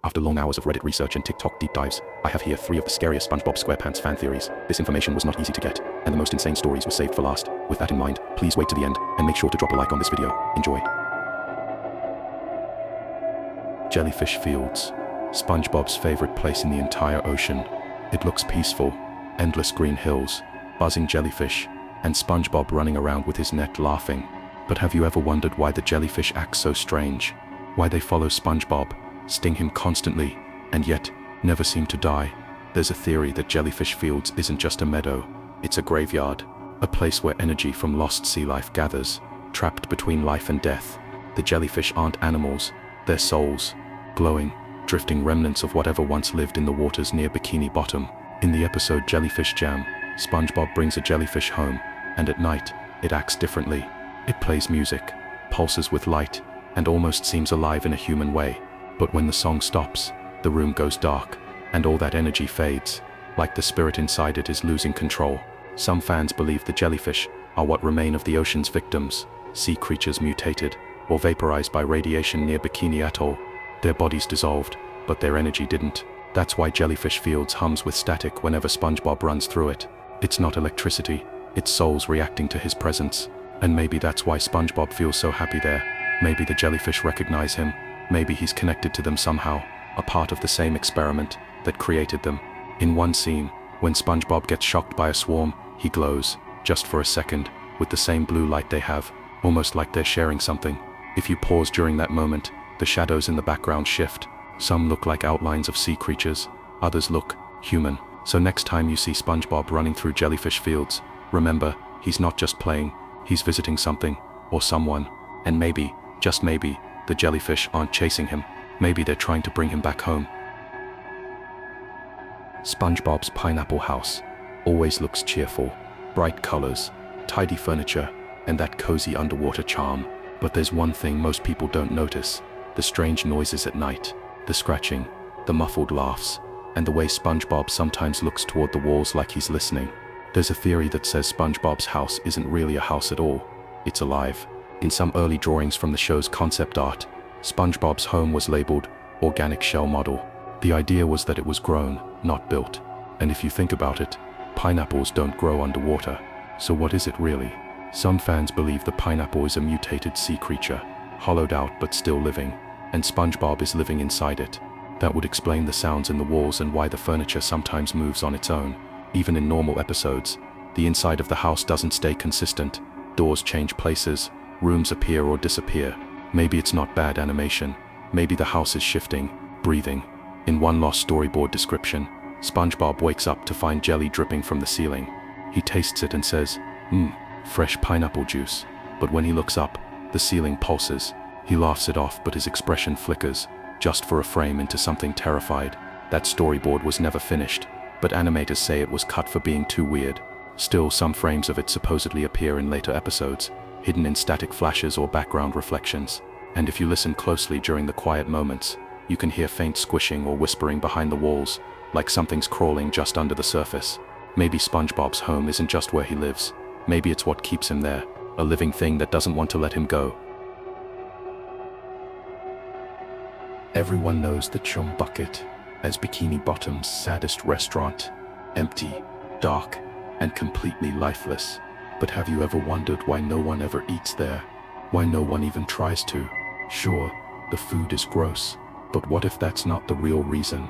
After long hours of Reddit research and TikTok deep dives, I have here 3 of the scariest SpongeBob SquarePants fan theories. This information was not easy to get, and the most insane stories were saved for last. With that in mind, please wait to the end, and make sure to drop a like on this video. Enjoy. Jellyfish Fields. SpongeBob's favorite place in the entire ocean. It looks peaceful, endless green hills, buzzing jellyfish, and SpongeBob running around with his net laughing. But have you ever wondered why the jellyfish act so strange? Why they follow SpongeBob, sting him constantly, and yet never seem to die? There's a theory that Jellyfish Fields isn't just a meadow, it's a graveyard, a place where energy from lost sea life gathers, trapped between life and death. The jellyfish aren't animals, they're souls, glowing, drifting remnants of whatever once lived in the waters near Bikini Bottom. In the episode Jellyfish Jam, SpongeBob brings a jellyfish home, and at night, it acts differently. It plays music, pulses with light, and almost seems alive in a human way. But when the song stops, the room goes dark, and all that energy fades, like the spirit inside it is losing control. Some fans believe the jellyfish are what remain of the ocean's victims, sea creatures mutated, or vaporized by radiation near Bikini Atoll. Their bodies dissolved, but their energy didn't. That's why Jellyfish Fields hums with static whenever SpongeBob runs through it. It's not electricity, it's souls reacting to his presence. And maybe that's why SpongeBob feels so happy there. Maybe the jellyfish recognize him. Maybe he's connected to them somehow, a part of the same experiment that created them. In one scene, when SpongeBob gets shocked by a swarm, he glows, just for a second, with the same blue light they have, almost like they're sharing something. If you pause during that moment, the shadows in the background shift. Some look like outlines of sea creatures, others look human. So next time you see SpongeBob running through Jellyfish Fields, remember, he's not just playing, he's visiting something, or someone. And maybe, just maybe, the jellyfish aren't chasing him. Maybe they're trying to bring him back home. SpongeBob's pineapple house always looks cheerful, bright colors, tidy furniture, and that cozy underwater charm. But there's one thing most people don't notice: the strange noises at night, the scratching, the muffled laughs, and the way SpongeBob sometimes looks toward the walls like he's listening. There's a theory that says SpongeBob's house isn't really a house at all, it's alive. In some early drawings from the show's concept art, SpongeBob's home was labeled organic shell model. The idea was that it was grown, not built. And if you think about it, pineapples don't grow underwater. So what is it really? Some fans believe the pineapple is a mutated sea creature, hollowed out but still living, and SpongeBob is living inside it. That would explain the sounds in the walls and why the furniture sometimes moves on its own. Even in normal episodes, the inside of the house doesn't stay consistent. Doors change places, rooms appear or disappear. Maybe it's not bad animation. Maybe the house is shifting, breathing. In one lost storyboard description, SpongeBob wakes up to find jelly dripping from the ceiling. He tastes it and says, fresh pineapple juice. But when he looks up, the ceiling pulses. He laughs it off, but his expression flickers, just for a frame, into something terrified. That storyboard was never finished, but animators say it was cut for being too weird. Still, some frames of it supposedly appear in later episodes, hidden in static flashes or background reflections. And if you listen closely during the quiet moments, you can hear faint squishing or whispering behind the walls, like something's crawling just under the surface. Maybe SpongeBob's home isn't just where he lives. Maybe it's what keeps him there, a living thing that doesn't want to let him go. Everyone knows the Chum Bucket as Bikini Bottom's saddest restaurant. Empty, dark, and completely lifeless. But have you ever wondered why no one ever eats there? Why no one even tries to? Sure, the food is gross, but what if that's not the real reason?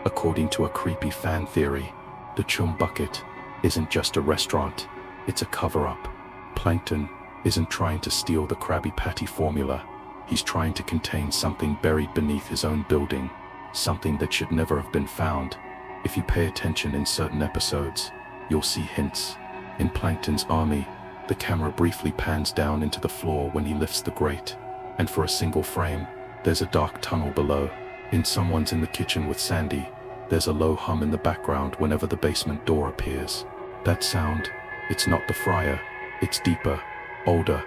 According to a creepy fan theory, the Chum Bucket isn't just a restaurant, it's a cover-up. Plankton isn't trying to steal the Krabby Patty formula. He's trying to contain something buried beneath his own building, something that should never have been found. If you pay attention in certain episodes, you'll see hints. In Plankton's army, the camera briefly pans down into the floor when he lifts the grate, and for a single frame, there's a dark tunnel below. In Someone's in the Kitchen with Sandy, there's a low hum in the background whenever the basement door appears. That sound, it's not the fryer, it's deeper, older,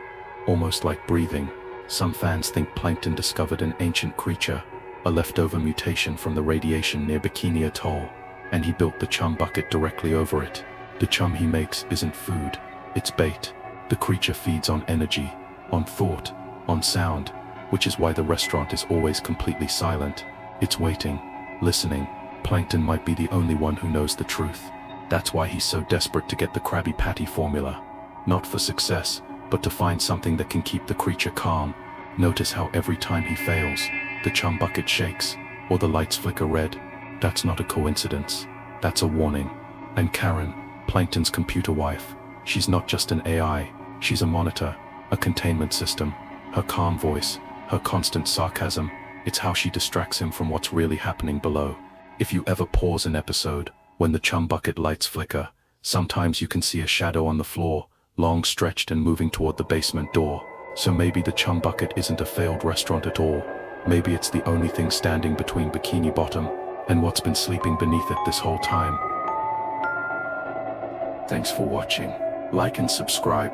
almost like breathing. Some fans think Plankton discovered an ancient creature, a leftover mutation from the radiation near Bikini Atoll, and he built the Chum Bucket directly over it. The chum he makes isn't food, it's bait. The creature feeds on energy, on thought, on sound, which is why the restaurant is always completely silent. It's waiting, listening. Plankton might be the only one who knows the truth. That's why he's so desperate to get the Krabby Patty formula. Not for success, but to find something that can keep the creature calm. Notice how every time he fails, the chum bucket shakes, or the lights flicker red. That's not a coincidence. That's a warning. And Karen, Plankton's computer wife, she's not just an AI, she's a monitor, a containment system. Her calm voice, her constant sarcasm, it's how she distracts him from what's really happening below. If you ever pause an episode, when the chum bucket lights flicker, sometimes you can see a shadow on the floor, long stretched and moving toward the basement door. So maybe the chum bucket isn't a failed restaurant at all. Maybe it's the only thing standing between Bikini Bottom and what's been sleeping beneath it this whole time. Thanks for watching. Like and subscribe.